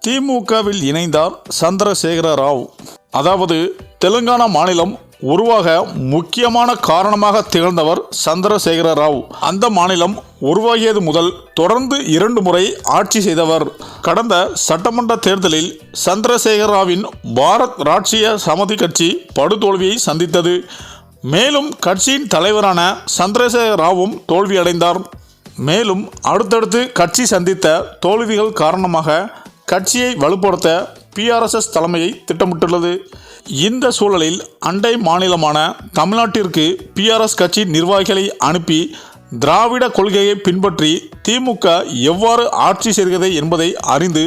திமுகவில் இணைந்தார் சந்திரசேகர ராவ். அதாவது தெலுங்கானா மாநிலம் உருவாக முக்கியமான காரணமாக திகழ்ந்தவர் சந்திரசேகர ராவ். அந்த மாநிலம் உருவாகியது முதல் தொடர்ந்து 2 முறை ஆட்சி செய்தவர். கடந்த சட்டமன்ற தேர்தலில் சந்திரசேகர ராவின் பாரத் ராஷ்டிரிய சமிதி கட்சி படுதோல்வியை சந்தித்தது. மேலும் கட்சியின் தலைவரான சந்திரசேகர ராவும் தோல்வியடைந்தார். மேலும் அடுத்தடுத்து கட்சி சந்தித்த தோல்விகள் காரணமாக கட்சியை வலுப்படுத்த PRSS தலைமையை திட்டமிட்டுள்ளது. இந்த சூழலில் அண்டை மாநிலமான தமிழ்நாட்டிற்கு PRS கட்சி நிர்வாகிகளை அனுப்பி திராவிட கொள்கையை பின்பற்றி திமுக எவ்வாறு ஆட்சி செய்கிறது என்பதை அறிந்து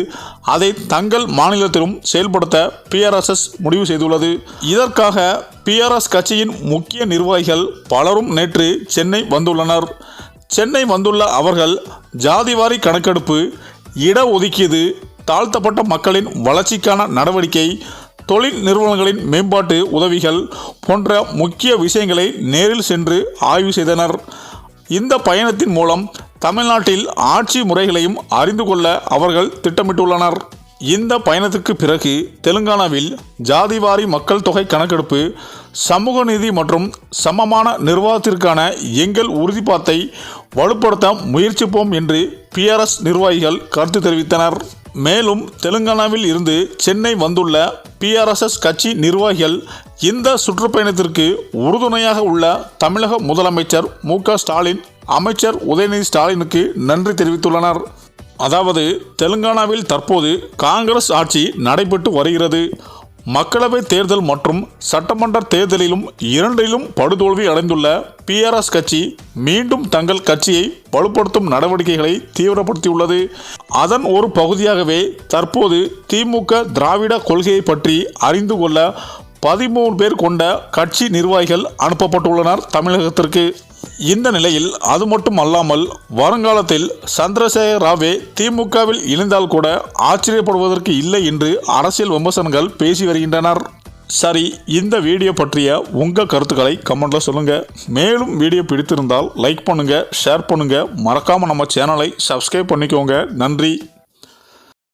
அதை தங்கள் மாநிலத்திலும் செயல்படுத்த PRSS முடிவு செய்துள்ளது. இதற்காக PRS கட்சியின் முக்கிய நிர்வாகிகள் பலரும் நேற்று சென்னை வந்துள்ளனர். சென்னை வந்துள்ள அவர்கள் ஜாதிவாரி கணக்கெடுப்பு, இடஒதுக்கீடு, தாழ்த்தப்பட்ட மக்களின் வளர்ச்சிக்கான நடவடிக்கை, தொழில் நிறுவனங்களின் மேம்பாட்டு உதவிகள் போன்ற முக்கிய விஷயங்களை நேரில் சென்று ஆய்வு செய்தனர். இந்த பயணத்தின் மூலம் தமிழ்நாட்டில் ஆட்சி முறைகளையும் அறிந்து கொள்ள அவர்கள் திட்டமிட்டுள்ளனர். இந்த பயணத்திற்கு பிறகு தெலுங்கானாவில் ஜாதிவாரி மக்கள் தொகை கணக்கெடுப்பு, சமூக நீதி மற்றும் சமமான நிர்வாகத்திற்கான எங்கள் உறுதிப்பாட்டை வலுப்படுத்த முயற்சிப்போம் என்று PRS நிர்வாகிகள் கருத்து தெரிவித்தனர். மேலும் தெலுங்கானாவில் இருந்து சென்னை வந்துள்ள PRSS கட்சி நிர்வாகிகள் இந்த சுற்றுப்பயணத்திற்கு உறுதுணையாக உள்ள தமிழக முதலமைச்சர் MK ஸ்டாலின், அமைச்சர் உதயநிதி ஸ்டாலினுக்கு நன்றி தெரிவித்துள்ளனர். அதாவது தெலுங்கானாவில் தற்போது காங்கிரஸ் ஆட்சி நடைபெற்று வருகிறது. மக்களவை தேர்தல் மற்றும் சட்டமன்ற தேர்தலிலும் 2லும் படுதோல்வி அடைந்துள்ள PRS கட்சி மீண்டும் தங்கள் கட்சியை வலுப்படுத்தும் நடவடிக்கைகளை தீவிரப்படுத்தியுள்ளது. அதன் ஒரு பகுதியாகவே தற்போது திமுக திராவிட கொள்கையை பற்றி அறிந்து கொள்ள 13 பேர் கொண்ட கட்சி நிர்வாகிகள் அனுப்பப்பட்டுள்ளனர் தமிழகத்திற்கு. இந்த நிலையில் அது மட்டும் அல்லாமல் வருங்காலத்தில் சந்திரசேகர ராவே திமுகவில் இணைந்தால் கூட ஆச்சரியப்படுவதற்கு இல்லை என்று அரசியல் விமர்சனங்கள் பேசி வருகின்றனர். சரி, இந்த வீடியோ பற்றிய உங்கள் கருத்துக்களை கமெண்ட்ல சொல்லுங்க. மேலும் வீடியோ பிடித்திருந்தால் லைக் பண்ணுங்க, ஷேர் பண்ணுங்க, மறக்காம நம்ம சேனலை சப்ஸ்கிரைப் பண்ணிக்கோங்க. நன்றி.